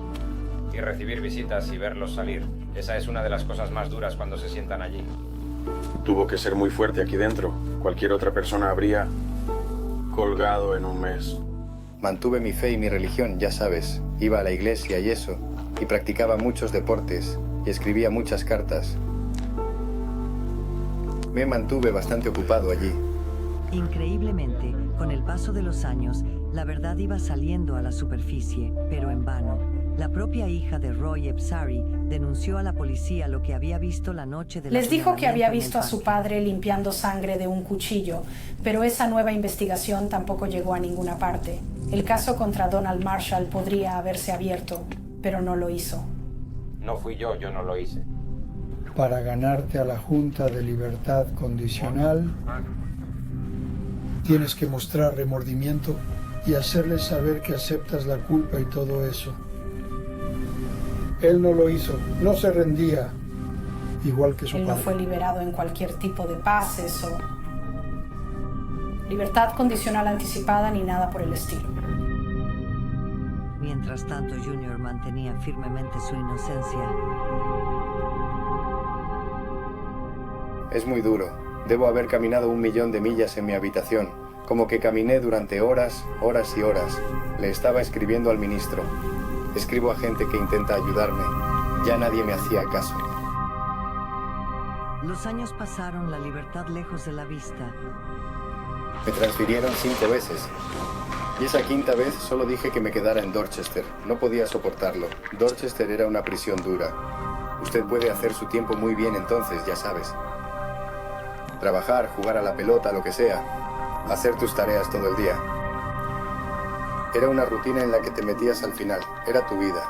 [SPEAKER 7] Y recibir visitas y verlos salir. Esa es una de las cosas más duras cuando se sientan allí.
[SPEAKER 5] Tuvo que ser muy fuerte aquí dentro. Cualquier otra persona habría colgado en un mes.
[SPEAKER 2] Mantuve mi fe y mi religión, ya sabes. Iba a la iglesia y eso. Y practicaba muchos deportes y escribía muchas cartas. Me mantuve bastante ocupado allí.
[SPEAKER 1] Increíblemente, con el paso de los años, la verdad iba saliendo a la superficie, pero en vano. La propia hija de Roy Ebsari denunció a la policía lo que había visto la noche del
[SPEAKER 3] Les dijo que había
[SPEAKER 1] apuñalamiento en el
[SPEAKER 3] visto a su
[SPEAKER 1] parque.
[SPEAKER 3] padre limpiando sangre de un cuchillo, pero esa nueva investigación tampoco llegó a ninguna parte. El caso contra Donald Marshall podría haberse abierto, pero no lo hizo.
[SPEAKER 7] No fui yo no lo hice.
[SPEAKER 6] Para ganarte a la Junta de Libertad Condicional, tienes que mostrar remordimiento y hacerles saber que aceptas la culpa y todo eso. Él no lo hizo, no se rendía, igual que su
[SPEAKER 3] Él no
[SPEAKER 6] padre.
[SPEAKER 3] fue liberado en cualquier tipo de pases o libertad condicional anticipada ni nada por el estilo.
[SPEAKER 1] Mientras tanto, Junior mantenía firmemente su inocencia.
[SPEAKER 2] Es muy duro. Debo haber caminado 1 millón de millas en mi habitación. Como que caminé durante horas, horas y horas. Le estaba escribiendo al ministro. Escribo a gente que intenta ayudarme. Ya nadie me hacía caso.
[SPEAKER 1] Los años pasaron, la libertad lejos de la vista.
[SPEAKER 2] Me transfirieron 5 veces. Y esa quinta vez solo dije que me quedara en Dorchester. No podía soportarlo. Dorchester era una prisión dura. Usted puede hacer su tiempo muy bien entonces, ya sabes. Trabajar, jugar a la pelota, lo que sea. Hacer tus tareas todo el día. Era una rutina en la que te metías al final. Era tu vida.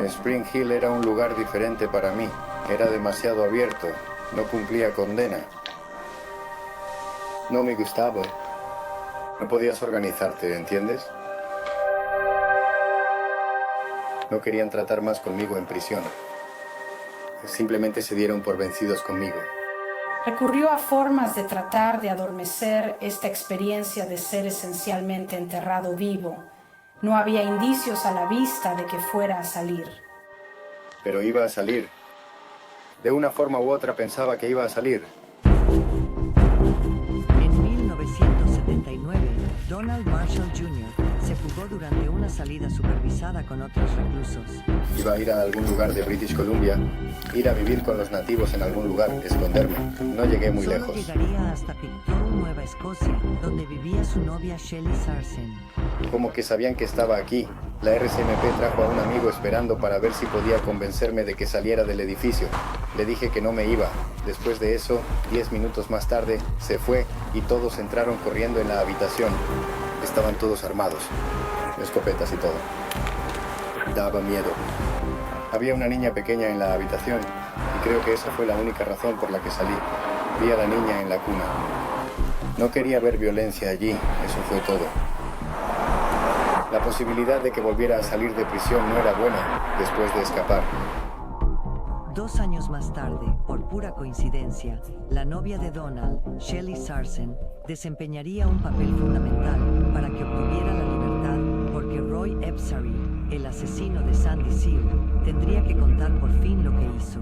[SPEAKER 2] Spring Hill era un lugar diferente para mí. Era demasiado abierto. No cumplía condena. No me gustaba. No podías organizarte, ¿entiendes? No querían tratar más conmigo en prisión. Simplemente se dieron por vencidos conmigo.
[SPEAKER 3] Recurrió a formas de tratar de adormecer esta experiencia de ser esencialmente enterrado vivo. No había indicios a la vista de que fuera a salir.
[SPEAKER 2] Pero iba a salir. De una forma u otra pensaba que iba a salir.
[SPEAKER 1] En 1979, Donald Marshall Jr. se fugó durante una salida supervisada con otros reclusos.
[SPEAKER 2] Iba a ir a algún lugar de British Columbia, ir a vivir con los nativos en algún lugar, esconderme. No llegué muy
[SPEAKER 1] Solo
[SPEAKER 2] lejos.
[SPEAKER 1] llegaría hasta Pictou, Nueva Escocia, donde vivía su novia Shelley Sarsen.
[SPEAKER 2] Como que sabían que estaba aquí. La RCMP trajo a un amigo esperando para ver si podía convencerme de que saliera del edificio. Le dije que no me iba. Después de eso, 10 minutos más tarde, se fue y todos entraron corriendo en la habitación. Estaban todos armados, escopetas y todo. Daba miedo. Había una niña pequeña en la habitación y creo que esa fue la única razón por la que salí. Vi a la niña en la cuna. No quería ver violencia allí, eso fue todo. La posibilidad de que volviera a salir de prisión no era buena después de escapar.
[SPEAKER 1] 2 años más tarde, por pura coincidencia, la novia de Donald, Shelley Sarsen, desempeñaría un papel fundamental para que obtuviera la libertad, porque Roy Ebsary, el asesino de Sandy Seal, tendría que contar por fin lo que hizo.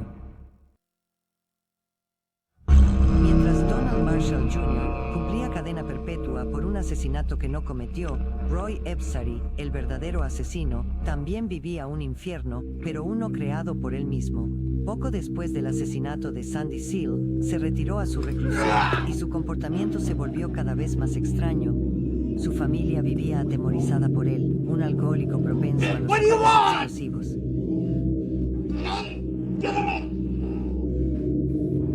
[SPEAKER 1] Mientras Donald Marshall Jr. cumplía cadena perpetua por un asesinato que no cometió, Roy Ebsary, el verdadero asesino, también vivía un infierno, pero uno creado por él mismo. Poco después del asesinato de Sandy Seal, se retiró a su reclusión y su comportamiento se volvió cada vez más extraño. Su familia vivía atemorizada por él, un alcohólico propenso a los ataques explosivos.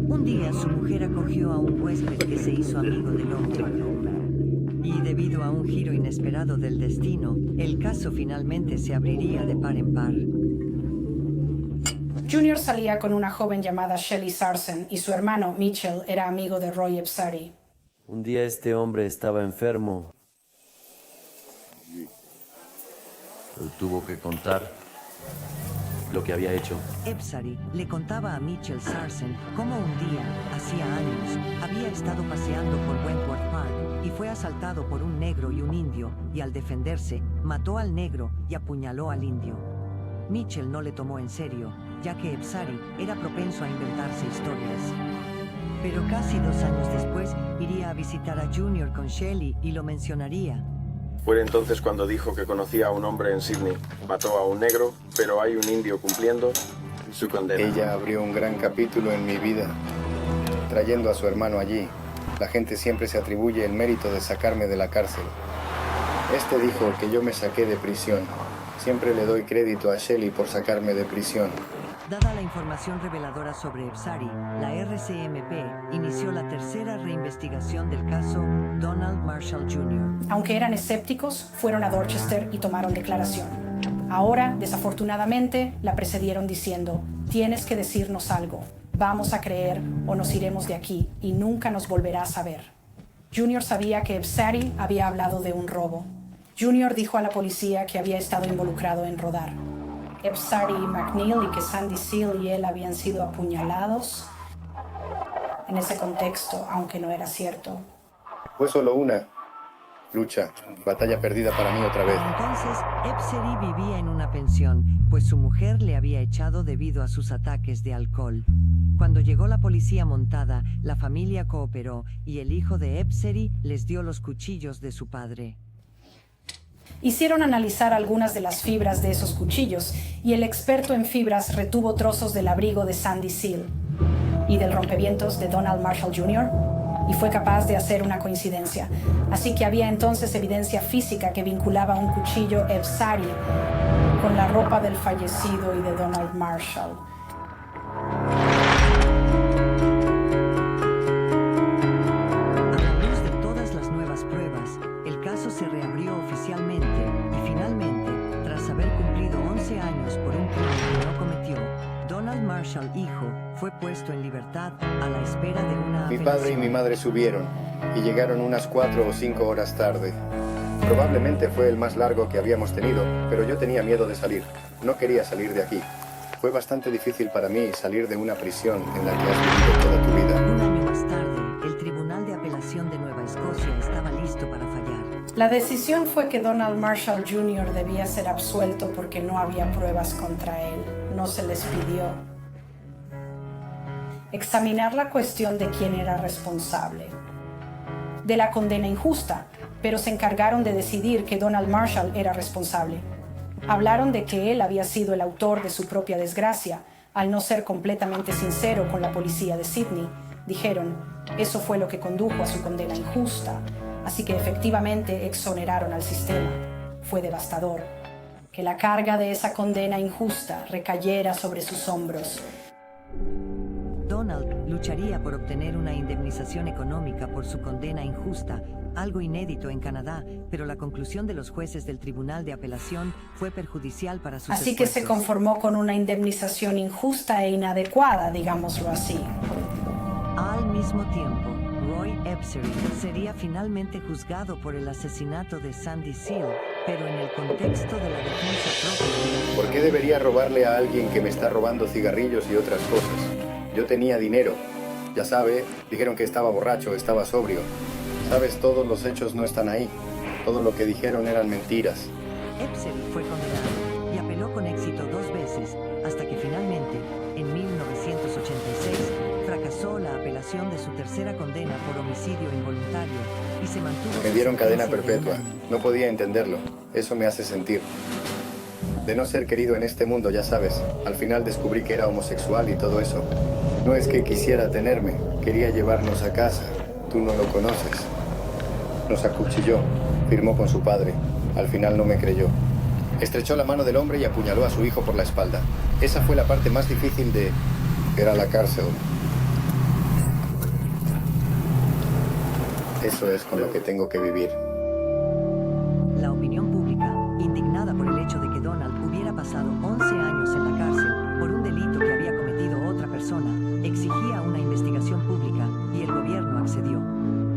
[SPEAKER 1] Un día su mujer acogió a un huésped que se hizo amigo del hombre. Y debido a un giro inesperado del destino, el caso finalmente se abriría de par en par.
[SPEAKER 3] Junior salía con una joven llamada Shelley Sarsen y su hermano Mitchell era amigo de Roy Ebsary.
[SPEAKER 4] Un día este hombre estaba enfermo. Él tuvo que contar lo que había hecho.
[SPEAKER 1] Ebsary le contaba a Mitchell Sarsen cómo un día, hacía años, había estado paseando por Wentworth Park y fue asaltado por un negro y un indio, y al defenderse, mató al negro y apuñaló al indio. Mitchell no le tomó en serio, ya que Ebsary era propenso a inventarse historias. Pero casi 2 años después, iría a visitar a Junior con Shelley y lo mencionaría.
[SPEAKER 5] Fue entonces cuando dijo que conocía a un hombre en Sydney. Mató a un negro, pero hay un indio cumpliendo su condena.
[SPEAKER 2] Ella abrió un gran capítulo en mi vida, trayendo a su hermano allí. La gente siempre se atribuye el mérito de sacarme de la cárcel. Este dijo que yo me saqué de prisión. Siempre le doy crédito a Shelley por sacarme de prisión.
[SPEAKER 1] Dada la información reveladora sobre Ebsary, la RCMP inició la tercera reinvestigación del caso Donald Marshall Jr.
[SPEAKER 3] Aunque eran escépticos, fueron a Dorchester y tomaron declaración. Ahora, desafortunadamente, la precedieron diciendo: tienes que decirnos algo, vamos a creer o nos iremos de aquí y nunca nos volverás a ver. Junior sabía que Ebsary había hablado de un robo. Junior dijo a la policía que había estado involucrado en rodar. Ebsary y McNeil y que Sandy Seal y él habían sido apuñalados. En ese contexto, aunque no era cierto.
[SPEAKER 2] Fue solo una lucha, batalla perdida para mí otra vez.
[SPEAKER 1] Entonces, Ebsary vivía en una pensión, pues su mujer le había echado debido a sus ataques de alcohol. Cuando llegó la policía montada, la familia cooperó y el hijo de Ebsary les dio los cuchillos de su padre.
[SPEAKER 3] Hicieron analizar algunas de las fibras de esos cuchillos y el experto en fibras retuvo trozos del abrigo de Sandy Seal y del rompevientos de Donald Marshall Jr. y fue capaz de hacer una coincidencia. Así que había entonces evidencia física que vinculaba un cuchillo Evsari con la ropa del fallecido y de Donald Marshall.
[SPEAKER 1] A la luz de todas las nuevas pruebas, el caso se reabrió oficialmente y finalmente, tras haber cumplido 11 años por un crimen que no cometió, Donald Marshall, hijo, fue puesto en libertad a la espera de una
[SPEAKER 2] Mi padre y mi madre subieron y llegaron unas 4 o 5 horas tarde. Probablemente fue el más largo que habíamos tenido, pero yo tenía miedo de salir. No quería salir de aquí. Fue bastante difícil para mí salir de una prisión en la que has vivido toda tu vida.
[SPEAKER 1] Un año más tarde, el Tribunal de Apelación de Nueva Escocia estaba listo para fallar.
[SPEAKER 3] La decisión fue que Donald Marshall Jr. debía ser absuelto porque no había pruebas contra él. No se les pidió examinar la cuestión de quién era responsable de la condena injusta, pero se encargaron de decidir que Donald Marshall era responsable. Hablaron de que él había sido el autor de su propia desgracia, al no ser completamente sincero con la policía de Sydney. Dijeron, eso fue lo que condujo a su condena injusta, así que efectivamente exoneraron al sistema. Fue devastador que la carga de esa condena injusta recayera sobre sus hombros.
[SPEAKER 1] Donald lucharía por obtener una indemnización económica por su condena injusta, algo inédito en Canadá, pero la conclusión de los jueces del Tribunal de Apelación fue perjudicial para sus
[SPEAKER 3] Así que se conformó con una indemnización injusta e inadecuada, digámoslo así.
[SPEAKER 1] Al mismo tiempo, Roy Evsari sería finalmente juzgado por el asesinato de Sandy Seal, pero en el contexto de la defensa propia.
[SPEAKER 2] ¿Por qué debería robarle a alguien que me está robando cigarrillos y otras cosas? Yo tenía dinero. Ya sabe, dijeron que estaba borracho, estaba sobrio. Sabes, todos los hechos no están ahí. Todo lo que dijeron eran mentiras.
[SPEAKER 1] Evsari fue condenado y apeló con éxito 2 veces, hasta que finalmente, en 1986, fracasó la apelación de su tercera condena por homicidio involuntario y se mantuvo...
[SPEAKER 2] Me dieron
[SPEAKER 1] su
[SPEAKER 2] cadena
[SPEAKER 1] sentencia de un
[SPEAKER 2] perpetua.
[SPEAKER 1] año.
[SPEAKER 2] No podía entenderlo. Eso me hace sentir. De no ser querido en este mundo, ya sabes. Al final descubrí que era homosexual y todo eso. No es que quisiera tenerme. Quería llevarnos a casa. Tú no lo conoces. Nos acuchilló. Firmó con su padre. Al final no me creyó. Estrechó la mano del hombre y apuñaló a su hijo por la espalda. Esa fue la parte más difícil de... Era la cárcel. Eso es con lo que tengo que vivir.
[SPEAKER 1] La opinión pública, indignada por el hecho de que Donald hubiera pasado 11 años en la cárcel por un delito que había cometido otra persona, exigía una investigación pública y el gobierno accedió.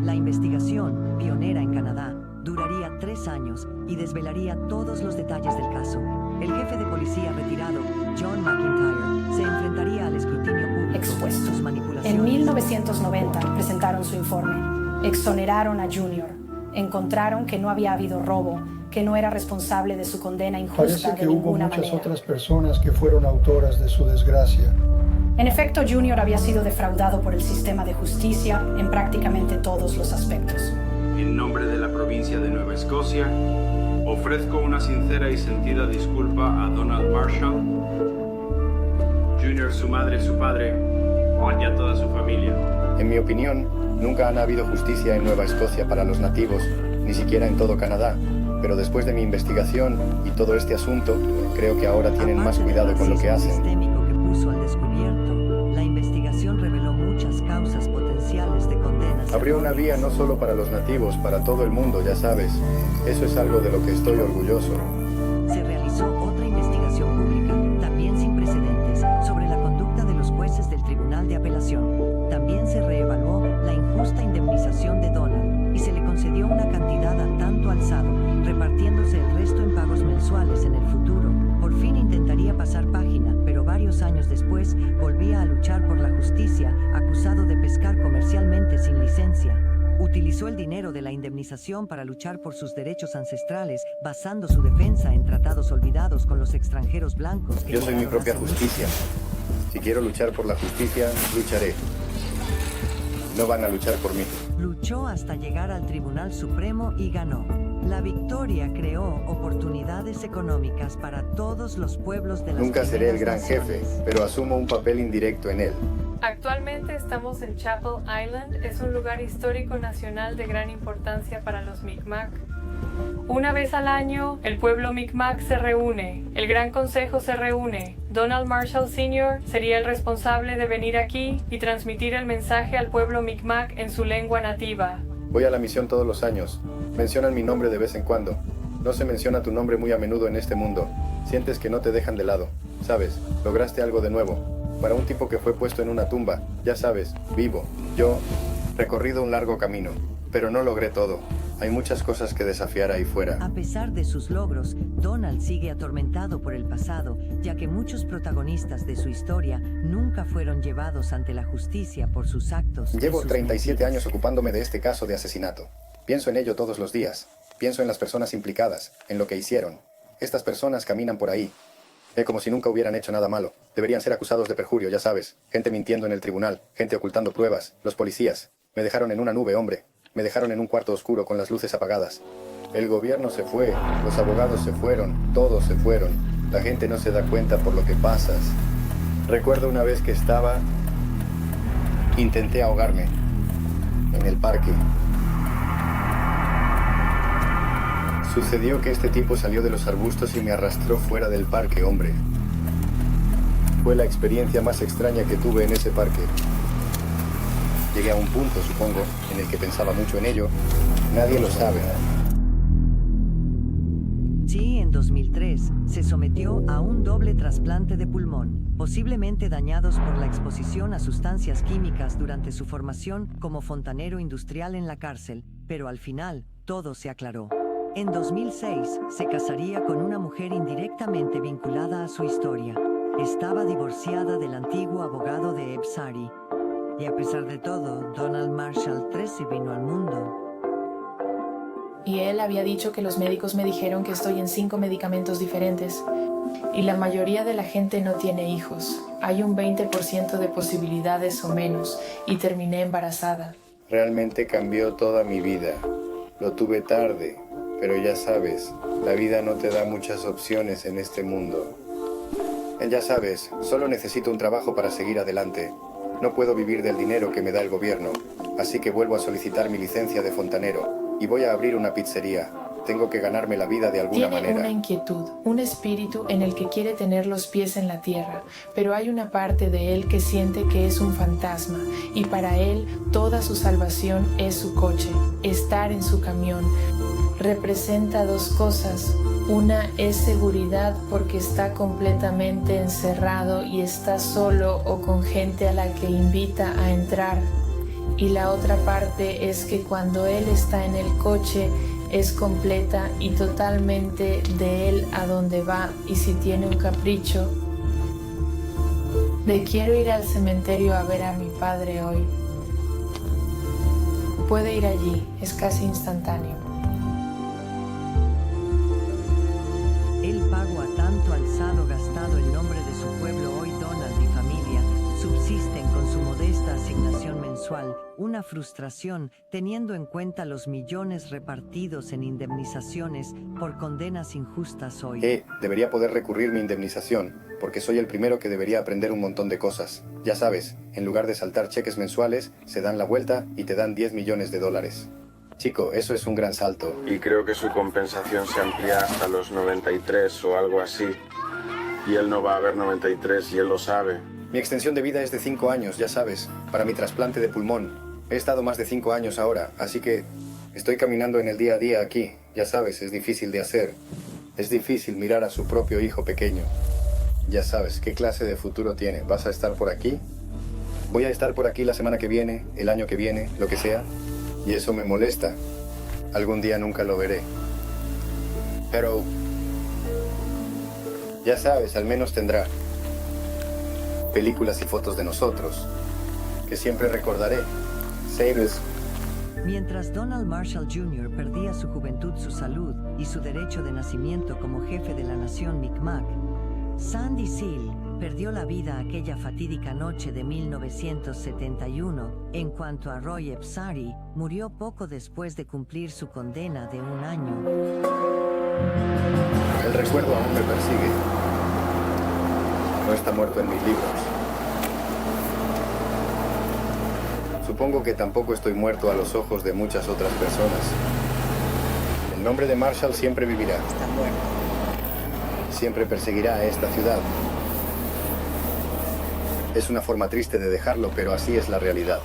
[SPEAKER 1] La investigación, pionera en Canadá, duraría 3 años y desvelaría todos los detalles del caso. El jefe de policía retirado, John McIntyre, se enfrentaría al escrutinio público.
[SPEAKER 3] Expuesto.
[SPEAKER 1] Sus manipulaciones.
[SPEAKER 3] En 1990 presentaron su informe. Exoneraron a Junior. Encontraron que no había habido robo, que no era responsable de su condena injusta
[SPEAKER 6] Parece
[SPEAKER 3] de
[SPEAKER 6] que hubo
[SPEAKER 3] ninguna
[SPEAKER 6] muchas
[SPEAKER 3] manera.
[SPEAKER 6] otras personas que fueron autoras de su desgracia.
[SPEAKER 3] En efecto, Junior había sido defraudado por el sistema de justicia en prácticamente todos los aspectos.
[SPEAKER 9] En nombre de la provincia de Nueva Escocia, ofrezco una sincera y sentida disculpa a Donald Marshall, Junior, su madre, su padre y a toda su familia.
[SPEAKER 2] En mi opinión, nunca han habido justicia en Nueva Escocia para los nativos, ni siquiera en todo Canadá. Pero después de mi investigación y todo este asunto, creo que ahora tienen más
[SPEAKER 1] Aparte
[SPEAKER 2] cuidado
[SPEAKER 1] del
[SPEAKER 2] con lo que
[SPEAKER 1] racismo
[SPEAKER 2] hacen.
[SPEAKER 1] sistémico que puso al descubierto, la investigación reveló muchas causas potenciales de condenas.
[SPEAKER 2] Abrió una vía no solo para los nativos, para todo el mundo, ya sabes. Eso es algo de lo que estoy orgulloso.
[SPEAKER 1] Se realizó otra investigación pública, también sin precedentes, sobre la conducta de los jueces del Tribunal de Apelación. También se reevaluó la injusta indemnización de Donald y se le concedió una cantidad a tanto alzado, repartiéndose el resto en pagos mensuales en el futuro. Por fin intentaría pasar página, pero varios años después volvía a luchar por la justicia, acusado de pescar comercialmente sin licencia. Utilizó el dinero de la indemnización para luchar por sus derechos ancestrales, basando su defensa en tratados olvidados con los extranjeros blancos.
[SPEAKER 2] Yo soy mi propia justicia. Si quiero luchar por la justicia, lucharé. No van a luchar por mí.
[SPEAKER 1] Luchó hasta llegar al Tribunal Supremo y ganó. La victoria creó oportunidades económicas para todos los pueblos de las
[SPEAKER 2] Nunca seré el gran
[SPEAKER 1] primeras
[SPEAKER 2] jefe,
[SPEAKER 1] naciones.
[SPEAKER 2] pero asumo un papel indirecto en él.
[SPEAKER 8] Actualmente estamos en Chapel Island, es un lugar histórico nacional de gran importancia para los Mi'kmaq. Una vez al año, el pueblo Mi'kmaq se reúne, el Gran Consejo se reúne. Donald Marshall Sr. sería el responsable de venir aquí y transmitir el mensaje al pueblo Mi'kmaq en su lengua nativa.
[SPEAKER 2] Voy a la misión todos los años. Mencionan mi nombre de vez en cuando. No se menciona tu nombre muy a menudo en este mundo. Sientes que no te dejan de lado. Sabes, lograste algo de nuevo. Para un tipo que fue puesto en una tumba, ya sabes, vivo. Yo, recorrido un largo camino, pero no logré todo. Hay muchas cosas que desafiar ahí fuera.
[SPEAKER 1] A pesar de sus logros, Donald sigue atormentado por el pasado, ya que muchos protagonistas de su historia nunca fueron llevados ante la justicia por sus actos.
[SPEAKER 2] Llevo 37
[SPEAKER 1] mentiras.
[SPEAKER 2] años ocupándome de este caso de asesinato. Pienso en ello todos los días. Pienso en las personas implicadas, en lo que hicieron. Estas personas caminan por ahí. Como si nunca hubieran hecho nada malo. Deberían ser acusados de perjurio, ya sabes. Gente mintiendo en el tribunal, gente ocultando pruebas, los policías. Me dejaron en una nube, hombre. Me dejaron en un cuarto oscuro con las luces apagadas. El gobierno se fue, los abogados se fueron, todos se fueron. La gente no se da cuenta por lo que pasas. Recuerdo una vez que intenté ahogarme en el parque. Sucedió que este tipo salió de los arbustos y me arrastró fuera del parque, hombre. Fue la experiencia más extraña que tuve en ese parque. Llegué a un punto, supongo, en el que pensaba mucho en ello. Nadie lo sabe.
[SPEAKER 1] Sí, en 2003 se sometió a un doble trasplante de pulmón, posiblemente dañados por la exposición a sustancias químicas durante su formación como fontanero industrial en la cárcel, pero al final todo se aclaró. En 2006 se casaría con una mujer indirectamente vinculada a su historia. Estaba divorciada del antiguo abogado de Ebb Sari. Y a pesar de todo, Donald Marshall III vino al mundo.
[SPEAKER 10] Y él había dicho que los médicos me dijeron que estoy en 5 medicamentos diferentes. Y la mayoría de la gente no tiene hijos. Hay un 20% de posibilidades o menos. Y terminé embarazada.
[SPEAKER 2] Realmente cambió toda mi vida. Lo tuve tarde, pero ya sabes, la vida no te da muchas opciones en este mundo. Ya sabes, solo necesito un trabajo para seguir adelante. No puedo vivir del dinero que me da el gobierno, así que vuelvo a solicitar mi licencia de fontanero y voy a abrir una pizzería. Tengo que ganarme la vida de alguna manera.
[SPEAKER 10] Tiene una inquietud, un espíritu en el que quiere tener los pies en la tierra, pero hay una parte de él que siente que es un fantasma y para él toda su salvación es su coche, estar en su camión. Representa 2 cosas. Una es seguridad porque está completamente encerrado y está solo o con gente a la que invita a entrar. Y la otra parte es que cuando él está en el coche es completa y totalmente de él a donde va, y si tiene un capricho de quiero ir al cementerio a ver a mi padre hoy, puede ir allí, es casi instantáneo.
[SPEAKER 1] El pago a tanto alzado gastado en nombre de su pueblo, hoy Donald y familia subsisten con su modesta asignación mensual, una frustración teniendo en cuenta los millones repartidos en indemnizaciones por condenas injustas hoy.
[SPEAKER 2] Debería poder recurrir mi indemnización, porque soy el primero que debería aprender un montón de cosas. Ya sabes, en lugar de saltar cheques mensuales, se dan la vuelta y te dan $10 millones. Chico, eso es un gran salto.
[SPEAKER 5] Y creo que su compensación se amplía hasta los 93 o algo así. Y él no va a ver 93 y él lo sabe.
[SPEAKER 2] Mi extensión de vida es de 5 años, ya sabes, para mi trasplante de pulmón. He estado más de 5 años ahora, así que estoy caminando en el día a día aquí. Ya sabes, es difícil de hacer. Es difícil mirar a su propio hijo pequeño. Ya sabes, ¿qué clase de futuro tiene? ¿Vas a estar por aquí? Voy a estar por aquí la semana que viene, el año que viene, lo que sea. Y eso me molesta. Algún día nunca lo veré. Pero ya sabes, al menos tendrá películas y fotos de nosotros, que siempre recordaré. Sabes.
[SPEAKER 1] Mientras Donald Marshall Jr. perdía su juventud, su salud y su derecho de nacimiento como jefe de la nación Mi'kmaq, Sandy Seal perdió la vida aquella fatídica noche de 1971, en cuanto a Roy Ebb Sari murió poco después de cumplir su condena de 1 año.
[SPEAKER 2] El recuerdo aún me persigue. No está muerto en mis libros. supongo que tampoco estoy muerto a los ojos de muchas otras personas. El nombre de Marshall siempre vivirá.
[SPEAKER 11] Está muerto.
[SPEAKER 2] Siempre perseguirá a esta ciudad. Es una forma triste de dejarlo, pero así es la realidad.